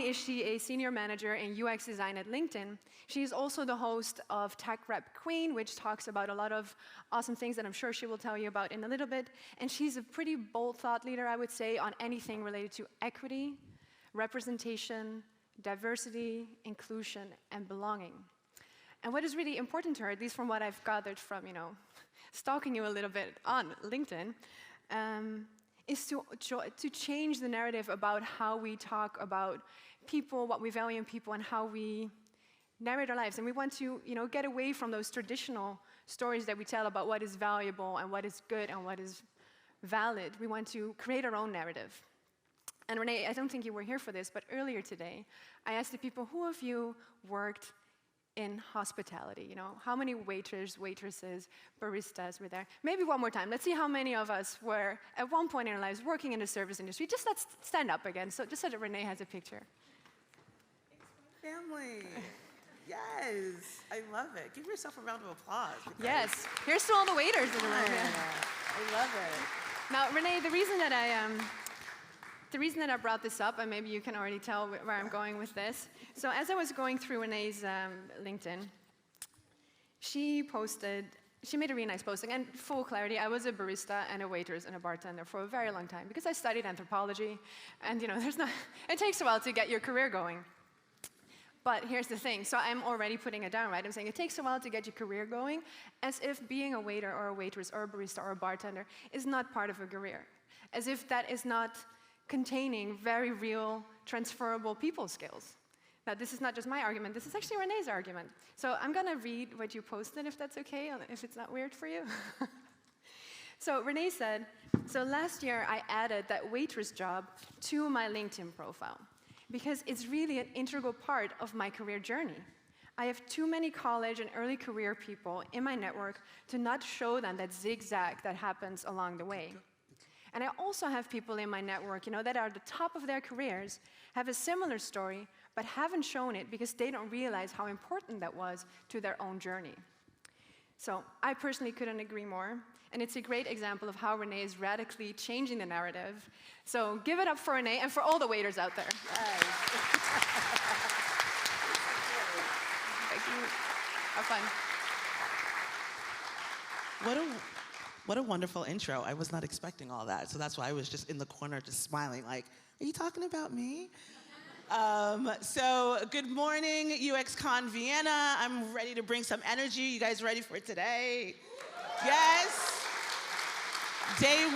is she a senior manager in UX design at LinkedIn. She's also the host of Tech Rep Queen, which talks about a lot of awesome things that I'm sure she will tell you about in a little bit. And she's a pretty bold thought leader, I would say, on anything related to equity, representation, diversity, inclusion, and belonging. And what is really important to her, at least from what I've gathered from, stalking you a little bit on LinkedIn, is to change the narrative about how we talk about people, what we value in people, and how we narrate our lives. And we want to, get away from those traditional stories that we tell about what is valuable and what is good and what is valid. We want to create our own narrative. And Renee, I don't think you were here for this, but earlier today, I asked the people, who of you worked in hospitality? How many waiters, waitresses, baristas were there? Maybe one more time. Let's see how many of us were, at one point in our lives, working in the service industry. Just let's stand up again, just so that Renee has a picture. It's my family. Yes, I love it. Give yourself a round of applause. Yes, here's to all the waiters in the room. I love it. Now, Renee, the reason that I brought this up, and maybe you can already tell where I'm going with this. So as I was going through Renee's LinkedIn, she made a really nice posting. And full clarity, I was a barista and a waitress and a bartender for a very long time because I studied anthropology. And it takes a while to get your career going. But here's the thing. So I'm already putting it down, right? I'm saying it takes a while to get your career going, as if being a waiter or a waitress or a barista or a bartender is not part of a career. As if that is not containing very real, transferable people skills. Now, this is not just my argument. This is actually Renee's argument. So I'm going to read what you posted, if that's OK, if it's not weird for you. So Renee said, so last year I added that waitress job to my LinkedIn profile because it's really an integral part of my career journey. I have too many college and early career people in my network to not show them that zigzag that happens along the way. And I also have people in my network, that are at the top of their careers, have a similar story, but haven't shown it because they don't realize how important that was to their own journey. So I personally couldn't agree more. And it's a great example of how Renee is radically changing the narrative. So give it up for Renee and for all the waiters out there. Nice. Thank you. Have fun. What a wonderful intro. I was not expecting all that. So that's why I was just in the corner just smiling like, are you talking about me? So good morning, uxcon Vienna. I'm ready to bring some energy. You guys ready for today? Yes. Day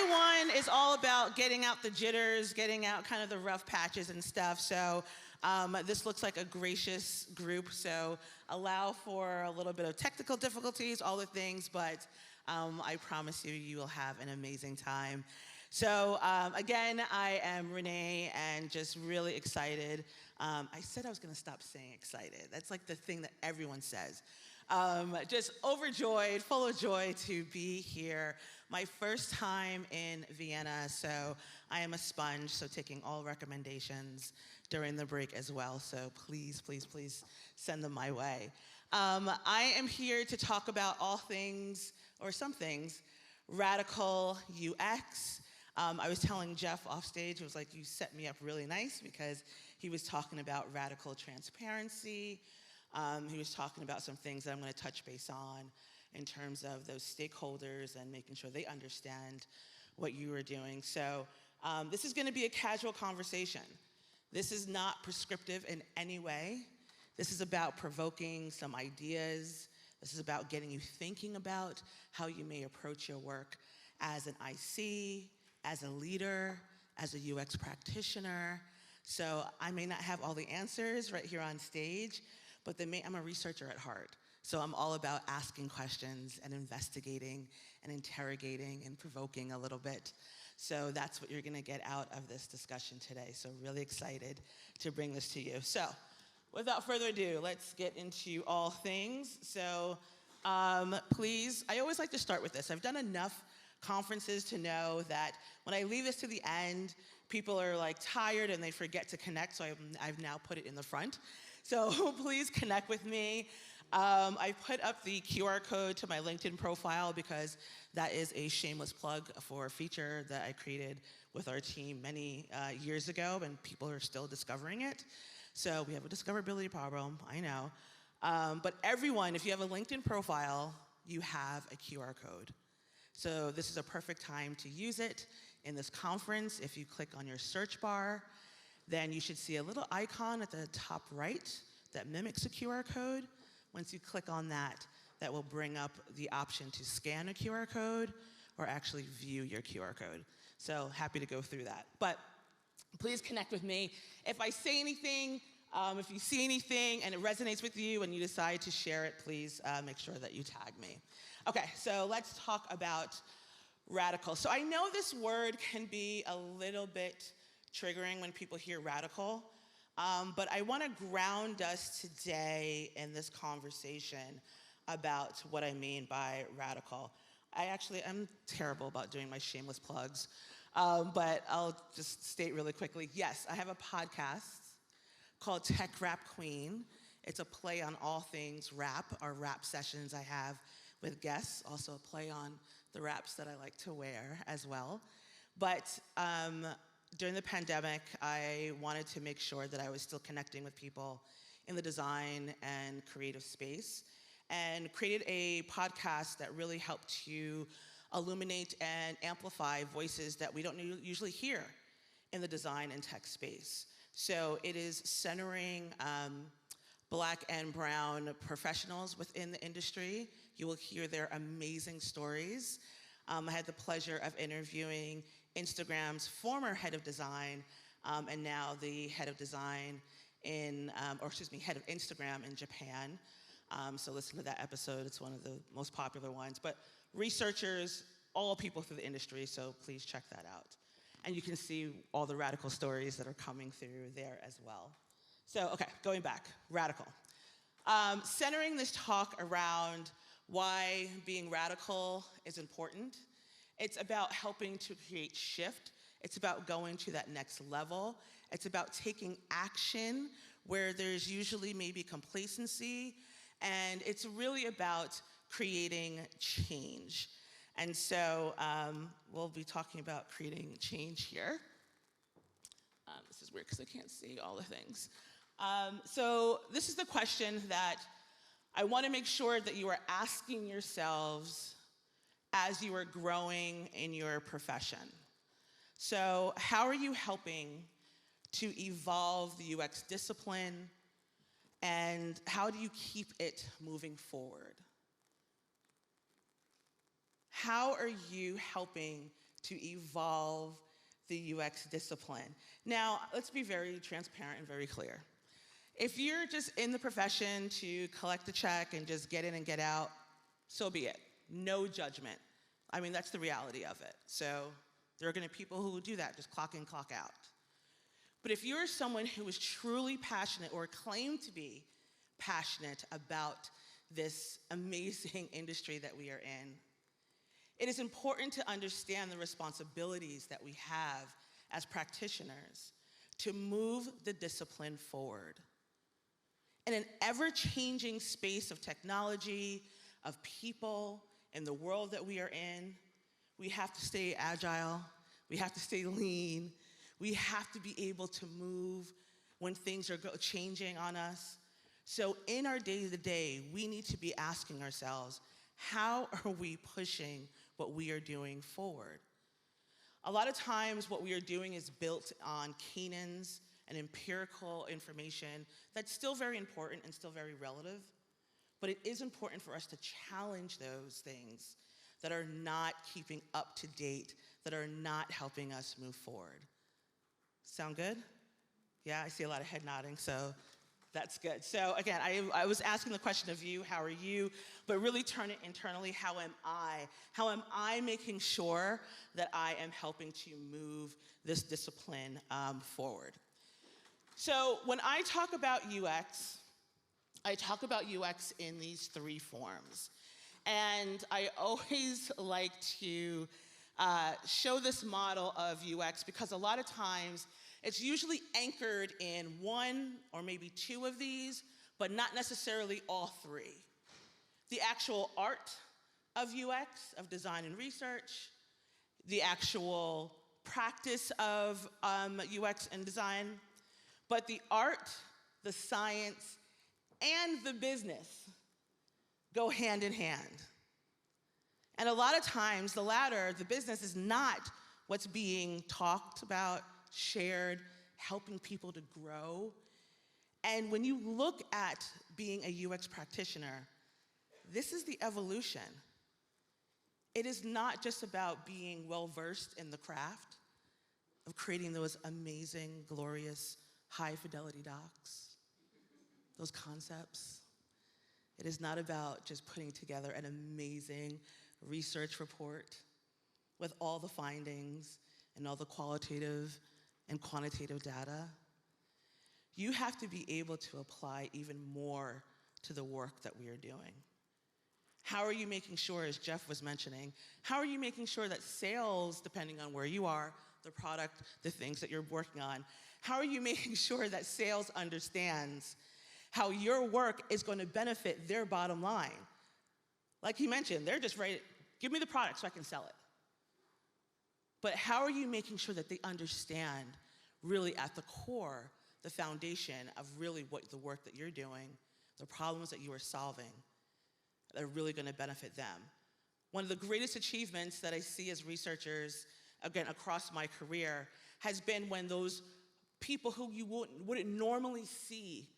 one is all about getting out the jitters, getting out kind of the rough patches and stuff. So this looks like a gracious group, so allow for a little bit of technical difficulties, all the things, but I promise you will have an amazing time. So again, I am Renee and just really excited. I said I was gonna stop saying excited. That's like the thing that everyone says. Just overjoyed, full of joy to be here. My first time in Vienna, so I am a sponge, so taking all recommendations during the break as well. So please, please, please send them my way. I am here to talk about all things, or some things, radical UX. I was telling Jeff off stage, it was like, you set me up really nice because he was talking about radical transparency. He was talking about some things that I'm going to touch base on in terms of those stakeholders and making sure they understand what you are doing. So this is going to be a casual conversation. This is not prescriptive in any way. This is about provoking some ideas. This is about getting you thinking about how you may approach your work as an IC, as a leader, as a UX practitioner. So I may not have all the answers right here on stage, but I'm a researcher at heart. So I'm all about asking questions and investigating and interrogating and provoking a little bit. So that's what you're gonna get out of this discussion today. So really excited to bring this to you. So without further ado, let's get into all things. So please, I always like to start with this. I've done enough conferences to know that when I leave this to the end, people are like tired and they forget to connect, so I've now put it in the front. So please connect with me. I put up the QR code to my LinkedIn profile because that is a shameless plug for a feature that I created with our team many years ago, and people are still discovering it. So we have a discoverability problem, I know. But everyone, if you have a LinkedIn profile, you have a QR code. So this is a perfect time to use it in this conference. If you click on your search bar, then you should see a little icon at the top right that mimics a QR code. Once you click on that, that will bring up the option to scan a QR code or actually view your QR code. So happy to go through that. But please connect with me. If I say anything, if you see anything and it resonates with you and you decide to share it, please make sure that you tag me. Okay, so let's talk about radical. So I know this word can be a little bit triggering when people hear radical, but I want to ground us today in this conversation about what I mean by radical. I'm terrible about doing my shameless plugs, but I'll just state really quickly. Yes, I have a podcast called Tech Rap Queen. It's a play on all things rap, our rap sessions I have with guests, also a play on the wraps that I like to wear as well. But during the pandemic, I wanted to make sure that I was still connecting with people in the design and creative space, and created a podcast that really helped to illuminate and amplify voices that we don't usually hear in the design and tech space. So it is centering Black and brown professionals within the industry. You will hear their amazing stories. I had the pleasure of interviewing Instagram's former head of design, and now the head of design head of Instagram in Japan. So listen to that episode. It's one of the most popular ones. But researchers, all people through the industry, so please check that out. And you can see all the radical stories that are coming through there as well. So, okay, going back, radical. Centering this talk around why being radical is important. It's about helping to create shift. It's about going to that next level. It's about taking action where there's usually maybe complacency. And it's really about creating change. And so we'll be talking about creating change here. This is weird because I can't see all the things. So this is the question that I want to make sure that you are asking yourselves as you are growing in your profession. So how are you helping to evolve the UX discipline, and how do you keep it moving forward? How are you helping to evolve the UX discipline? Now, let's be very transparent and very clear. If you're just in the profession to collect a check and just get in and get out, so be it. No judgment. I mean, that's the reality of it. So there are going to be people who will do that, just clock in, clock out. But if you're someone who is truly passionate or claim to be passionate about this amazing industry that we are in, it is important to understand the responsibilities that we have as practitioners to move the discipline forward. In an ever-changing space of technology, of people, in the world that we are in, we have to stay agile, we have to stay lean, we have to be able to move when things are changing on us. So in our day-to-day, we need to be asking ourselves, how are we pushing what we are doing forward? A lot of times what we are doing is built on canons and empirical information that's still very important and still very relative, but it is important for us to challenge those things that are not keeping up to date, that are not helping us move forward. Sound good? Yeah, I see a lot of head nodding, so that's good. So again, I was asking the question of you, how are you? But really turn it internally, how am I? How am I making sure that I am helping to move this discipline forward? So when I talk about UX, I talk about UX in these three forms. And I always like to show this model of UX because a lot of times it's usually anchored in one or maybe two of these, but not necessarily all three. The actual art of UX, of design and research, the actual practice of UX and design, but the art, the science, and the business go hand in hand. And a lot of times, the latter, the business, is not what's being talked about, shared, helping people to grow. And when you look at being a UX practitioner, this is the evolution. It is not just about being well-versed in the craft of creating those amazing, glorious, high-fidelity docs, those concepts. It is not about just putting together an amazing research report with all the findings and all the qualitative and quantitative data. You have to be able to apply even more to the work that we are doing. How are you making sure, as Jeff was mentioning, how are you making sure that sales, depending on where you are, the product, the things that you're working on, how are you making sure that sales understands how your work is going to benefit their bottom line? Like he mentioned, they're just ready, give me the product so I can sell it. But how are you making sure that they understand really at the core, the foundation of really what the work that you're doing, the problems that you are solving, that are really going to benefit them? One of the greatest achievements that I see as researchers, again, across my career, has been when those people who you wouldn't normally see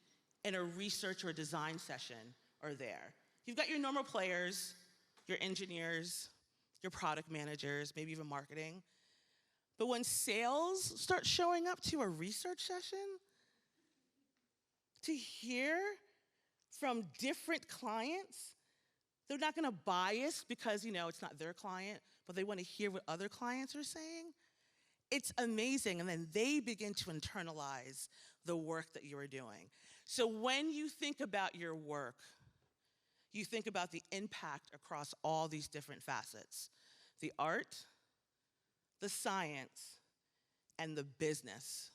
in a research or design session are there. You've got your normal players, your engineers, your product managers, maybe even marketing. But when sales start showing up to a research session, to hear from different clients, they're not going to bias because, it's not their client, but they want to hear what other clients are saying. It's amazing, and then they begin to internalize the work that you are doing. So when you think about your work, you think about the impact across all these different facets: the art, the science, and the business.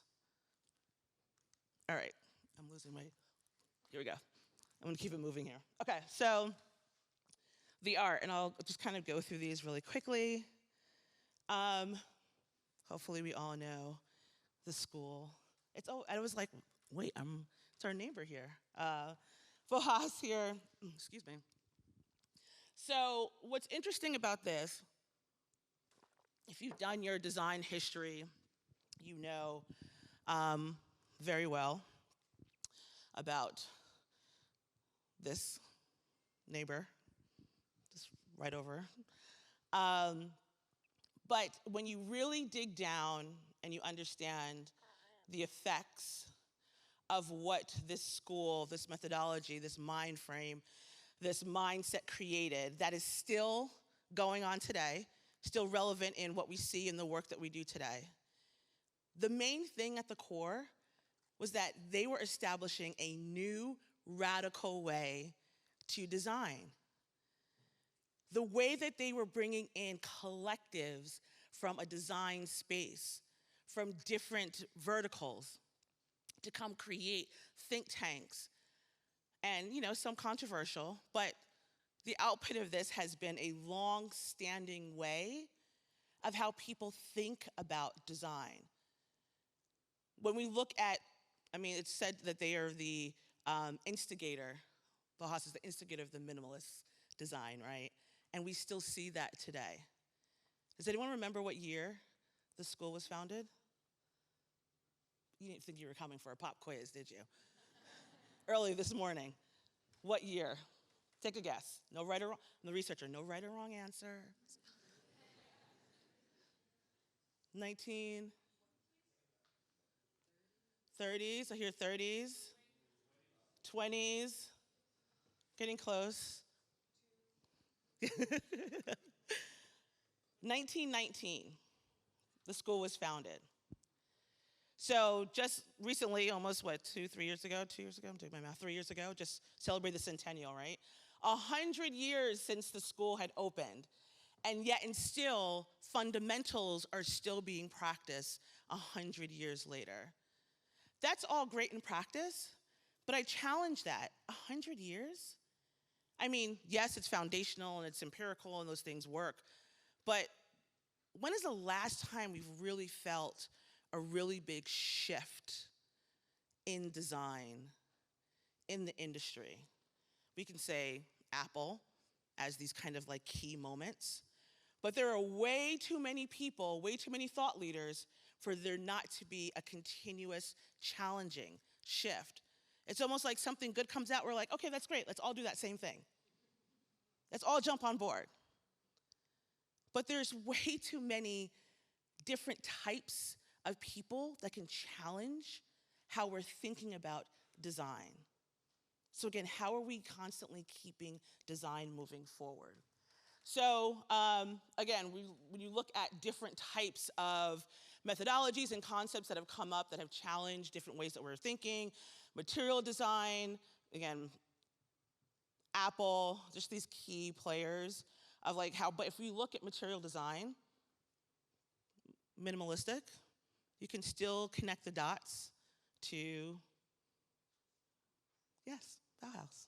All right, I'm losing my, here we go. I'm gonna keep it moving here. Okay, so the art, and I'll just kind of go through these really quickly. Hopefully we all know the school. I was like, wait, it's our neighbor here. Fahas here, excuse me. So what's interesting about this, if you've done your design history, you know very well about this neighbor, just right over. But when you really dig down and you understand the effects of what this school, this methodology, this mind frame, this mindset created, that is still going on today, still relevant in what we see in the work that we do today. The main thing at the core was that they were establishing a new, radical way to design. The way that they were bringing in collectives from a design space, from different verticals, to come create think tanks. And, some controversial, but the output of this has been a long-standing way of how people think about design. When we look at, it's said that they are the instigator. Bauhaus is the instigator of the minimalist design, right? And we still see that today. Does anyone remember what year the school was founded? You didn't think you were coming for a pop quiz, did you? Early this morning. What year? Take a guess. No right or wrong. I'm the researcher. No right or wrong answer. 1930s. I hear 30s. 20s. Getting close. 1919, the school was founded. So just recently, almost 2 years ago, I'm doing my math, 3 years ago, just celebrated the centennial, right? 100 years since the school had opened, and yet and still, fundamentals are still being practiced 100 years later. That's all great in practice, but I challenge that. 100 years? Yes, it's foundational and it's empirical and those things work, but when is the last time we've really felt a really big shift in design in the industry? We can say Apple as these kind of like key moments, but there are way too many people, way too many thought leaders for there not to be a continuous challenging shift. It's almost like something good comes out, we're like, okay, that's great, let's all do that same thing. Let's all jump on board. But there's way too many different types of people that can challenge how we're thinking about design. So again, how are we constantly keeping design moving forward? So again, when you look at different types of methodologies and concepts that have come up that have challenged different ways that we're thinking, material design, again, Apple, just these key players of like how, but if we look at material design, minimalistic, you can still connect the dots to, yes, Bauhaus.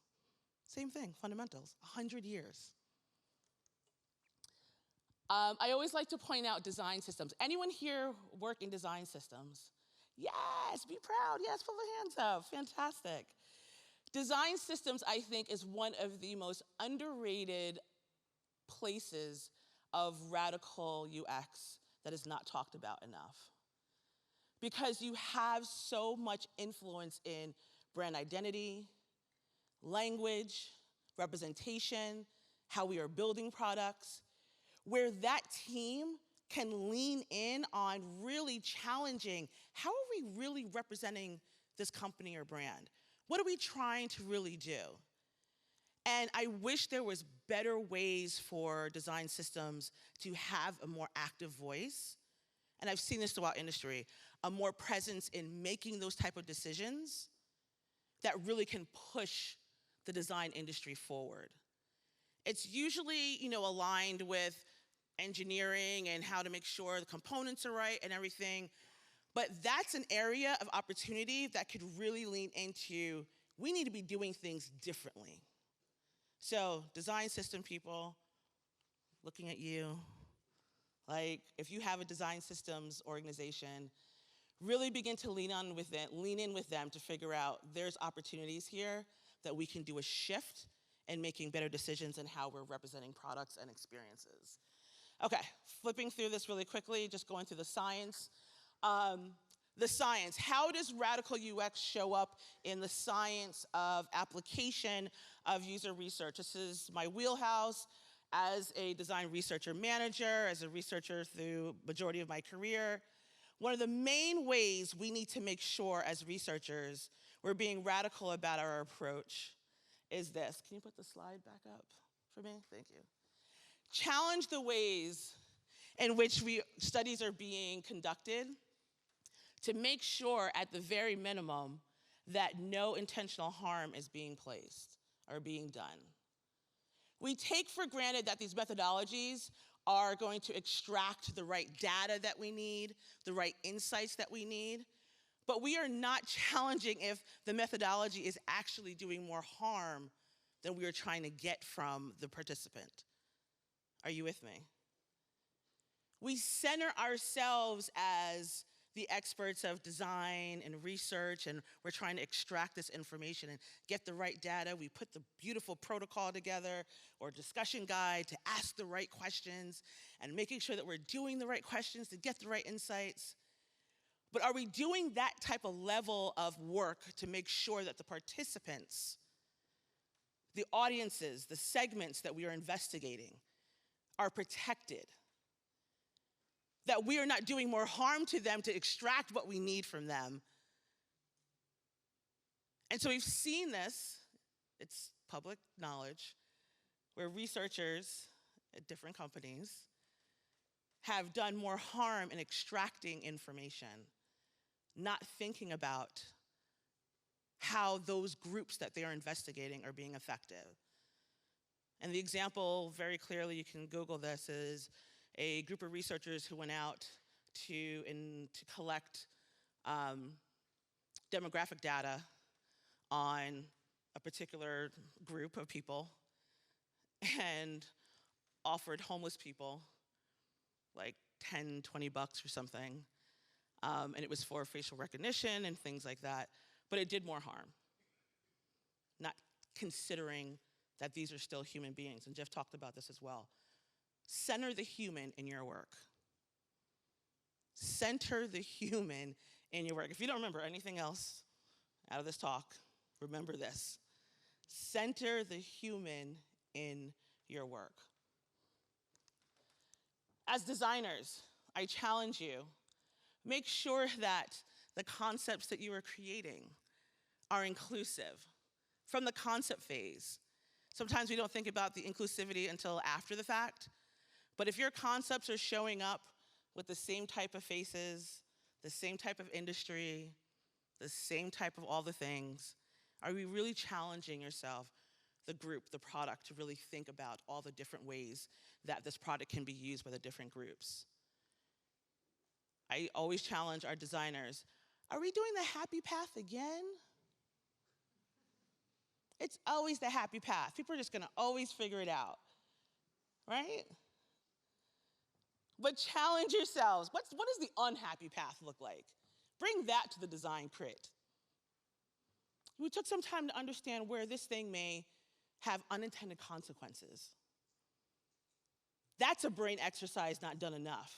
Same thing, fundamentals, 100 years. I always like to point out design systems. Anyone here work in design systems? Yes, be proud, yes, put your hands up, fantastic. Design systems, I think, is one of the most underrated places of radical UX that is not talked about enough. Because you have so much influence in brand identity, language, representation, how we are building products, where that team can lean in on really challenging, how are we really representing this company or brand? What are we trying to really do? And I wish there was better ways for design systems to have a more active voice. And I've seen this throughout industry, a more presence in making those type of decisions that really can push the design industry forward. It's usually, aligned with engineering and how to make sure the components are right and everything. But that's an area of opportunity that could really lean into, we need to be doing things differently. So design system people, looking at you, like if you have a design systems organization, really begin to lean in with them to figure out there's opportunities here that we can do a shift in making better decisions in how we're representing products and experiences. Okay, flipping through this really quickly, just going through the science. The science, how does radical UX show up in the science of application of user research? This is my wheelhouse as a design researcher manager, as a researcher through majority of my career. One of the main ways we need to make sure as researchers we're being radical about our approach is this. Can you put the slide back up for me? Thank you. Challenge the ways in which studies are being conducted to make sure at the very minimum that no intentional harm is being placed or being done. We take for granted that these methodologies are going to extract the right data that we need, the right insights that we need, but we are not challenging if the methodology is actually doing more harm than we are trying to get from the participant. Are you with me? We center ourselves as the experts of design and research, and we're trying to extract this information and get the right data. We put the beautiful protocol together or discussion guide to ask the right questions and making sure that we're doing the right questions to get the right insights. But are we doing that type of level of work to make sure that the participants, the audiences, the segments that we are investigating are protected? That we are not doing more harm to them to extract what we need from them. And so we've seen this, it's public knowledge, where researchers at different companies have done more harm in extracting information, not thinking about how those groups that they are investigating are being effective. And the example, very clearly, you can Google this, is a group of researchers who went out to collect demographic data on a particular group of people and offered homeless people like 10, $20 or something. And it was for facial recognition and things like that. But it did more harm, not considering that these are still human beings. And Jeff talked about this as well. Center the human in your work. Center the human in your work. If you don't remember anything else out of this talk, remember this. Center the human in your work. As designers, I challenge you, make sure that the concepts that you are creating are inclusive from the concept phase. Sometimes we don't think about the inclusivity until after the fact, but if your concepts are showing up with the same type of faces, the same type of industry, the same type of all the things, are we really challenging yourself, the group, the product, to really think about all the different ways that this product can be used by the different groups? I always challenge our designers, are we doing the happy path again? It's always the happy path. People are just gonna always figure it out, right? But challenge yourselves. What does the unhappy path look like? Bring that to the design crit. We took some time to understand where this thing may have unintended consequences. That's a brain exercise not done enough.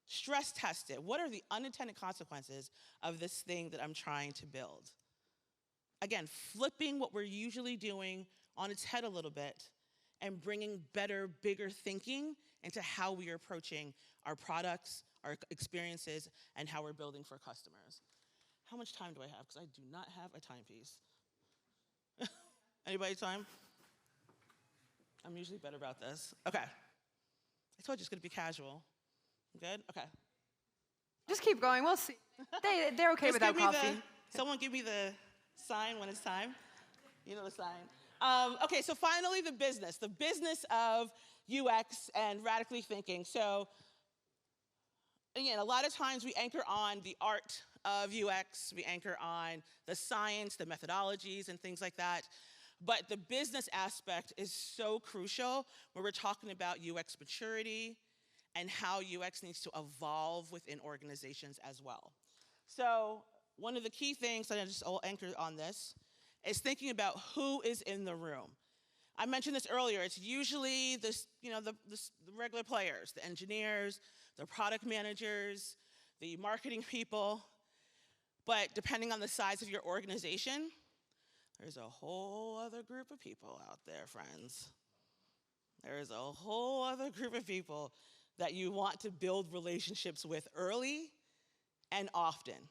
Stress test it. What are the unintended consequences of this thing that I'm trying to build? Again, flipping what we're usually doing on its head a little bit and bringing better, bigger thinking into how we are approaching our products, our experiences, and how we're building for customers. How much time do I have? Because I do not have a timepiece. Anybody time? I'm usually better about this. Okay. I told you it's going to be casual. Good? Okay. Just keep going. We'll see. They're okay Just without give me coffee. Someone give me the sign when it's time. You know the sign. Okay, so finally the business of UX and radically thinking. So again, a lot of times we anchor on the art of UX, we anchor on the science, the methodologies, and things like that. But the business aspect is so crucial when we're talking about UX maturity and how UX needs to evolve within organizations as well. So one of the key things, and I'll anchor on this, is thinking about who is in the room. I mentioned this earlier. It's usually the regular players, the engineers, the product managers, the marketing people. But depending on the size of your organization, there's a whole other group of people out there, friends. There is a whole other group of people that you want to build relationships with early and often.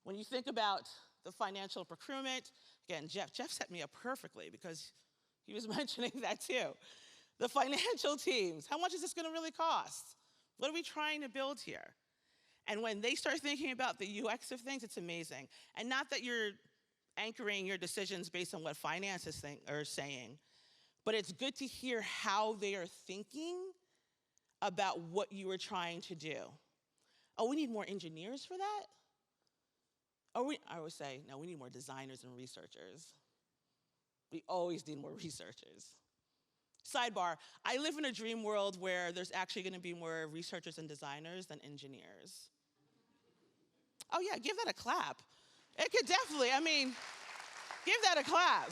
When you think about the financial procurement, again, Jeff set me up perfectly because he was mentioning that too. The financial teams, how much is this going to really cost? What are we trying to build here? And when they start thinking about the UX of things, it's amazing. And not that you're anchoring your decisions based on what finance is saying, but it's good to hear how they are thinking about what you are trying to do. Oh, we need more engineers for that? I always say, no, we need more designers and researchers. We always need more researchers. Sidebar, I live in a dream world where there's actually going to be more researchers and designers than engineers. Oh yeah, give that a clap. It could definitely, give that a clap.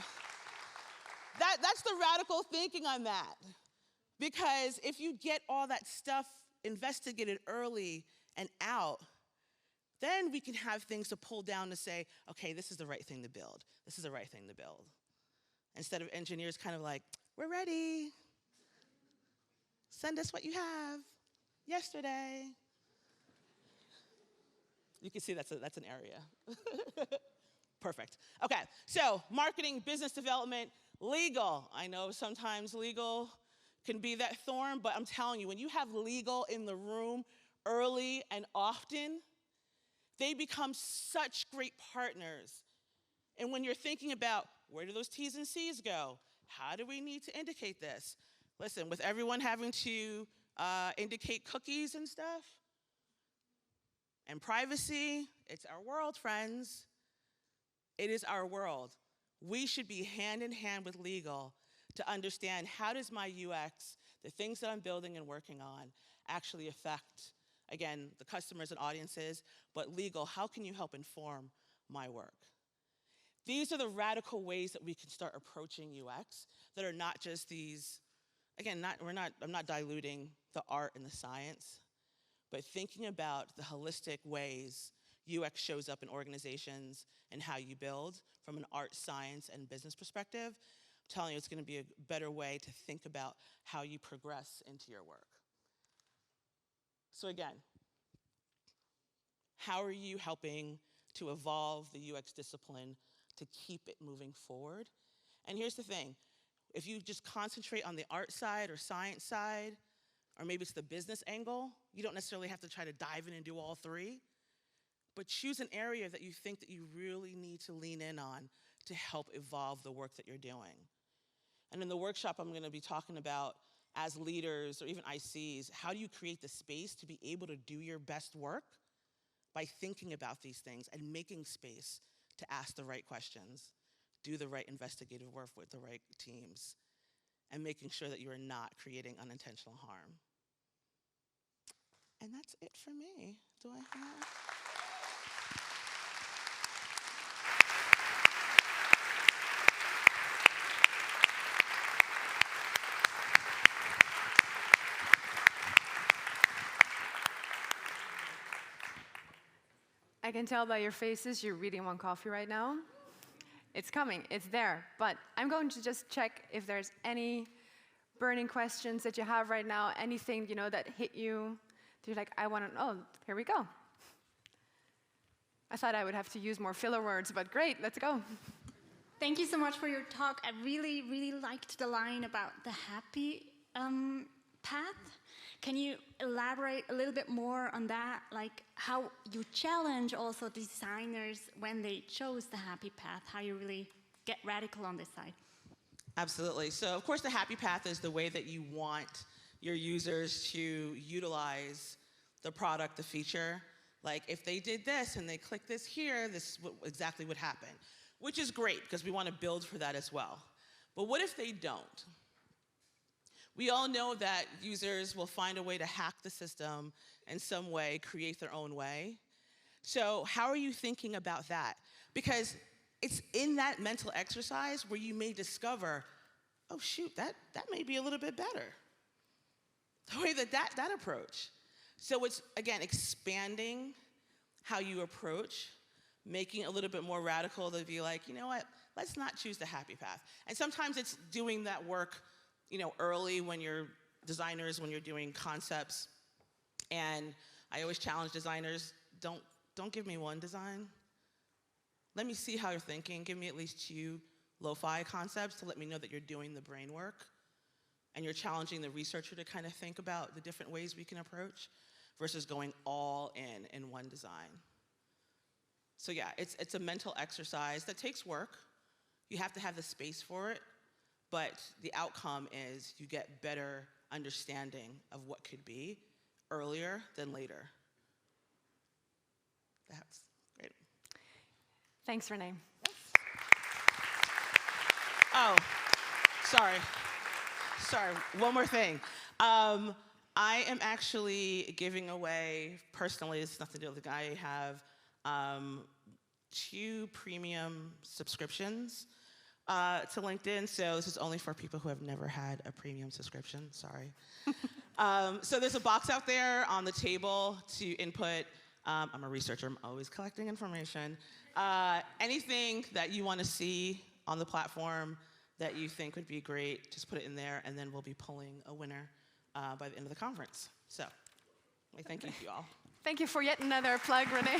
That's the radical thinking on that. Because if you get all that stuff investigated early and out, then we can have things to pull down to say, okay, this is the right thing to build. This is the right thing to build. Instead of engineers kind of like, we're ready. Send us what you have yesterday. You can see that's an area. Perfect. Okay, so marketing, business development, legal. I know sometimes legal can be that thorn, but I'm telling you, when you have legal in the room early and often, they become such great partners. And when you're thinking about where do those T's and C's go? How do we need to indicate this? Listen, with everyone having to indicate cookies and stuff, and privacy, it's our world, friends. It is our world. We should be hand in hand with legal to understand how does my UX, the things that I'm building and working on, actually affect, again, the customers and audiences, but legal, how can you help inform my work? These are the radical ways that we can start approaching UX that are not just these, again, I'm not diluting the art and the science, but thinking about the holistic ways UX shows up in organizations and how you build from an art, science, and business perspective. I'm telling you, it's going to be a better way to think about how you progress into your work. So again, how are you helping to evolve the UX discipline to keep it moving forward? And here's the thing. If you just concentrate on the art side or science side, or maybe it's the business angle, you don't necessarily have to try to dive in and do all three, but choose an area that you think that you really need to lean in on to help evolve the work that you're doing. And in the workshop, I'm going to be talking about, as leaders or even ICs, how do you create the space to be able to do your best work by thinking about these things and making space to ask the right questions, do the right investigative work with the right teams, and making sure that you are not creating unintentional harm. And that's it for me. Do I have? I can tell by your faces you're really want coffee right now. It's coming, it's there. But I'm going to just check if there's any burning questions that you have right now, anything, that hit you. You're like, I want to know. Here we go. I thought I would have to use more filler words, but great, let's go. Thank you so much for your talk. I really, really liked the line about the happy path. Can you elaborate a little bit more on that? Like how you challenge also designers when they chose the happy path, how you really get radical on this side? Absolutely. So of course the happy path is the way that you want your users to utilize the product, the feature. Like if they did this and they click this here, this is what exactly would happen, which is great because we want to build for that as well. But what if they don't? We all know that users will find a way to hack the system in some way, create their own way. So how are you thinking about that? Because it's in that mental exercise where you may discover, oh shoot, that may be a little bit better. The way that approach. So it's, again, expanding how you approach, making it a little bit more radical to be like, you know what, let's not choose the happy path. And sometimes it's doing that work early when you're designers, when you're doing concepts. And I always challenge designers, don't give me one design. Let me see how you're thinking. Give me at least 2 lo-fi concepts to let me know that you're doing the brain work. And you're challenging the researcher to kind of think about the different ways we can approach versus going all in one design. So yeah, it's a mental exercise that takes work. You have to have the space for it. But the outcome is you get better understanding of what could be earlier than later. That's great. Thanks, Renee. Yes. Oh, sorry, one more thing. I am actually giving away, personally, this has nothing to do with the guy I have, 2 premium subscriptions to LinkedIn, so this is only for people who have never had a premium subscription, sorry. So there's a box out there on the table to input. I'm a researcher, I'm always collecting information. Anything that you want to see on the platform that you think would be great, just put it in there, and then we'll be pulling a winner by the end of the conference. So, thank you to you all. Thank you for yet another plug, Renee.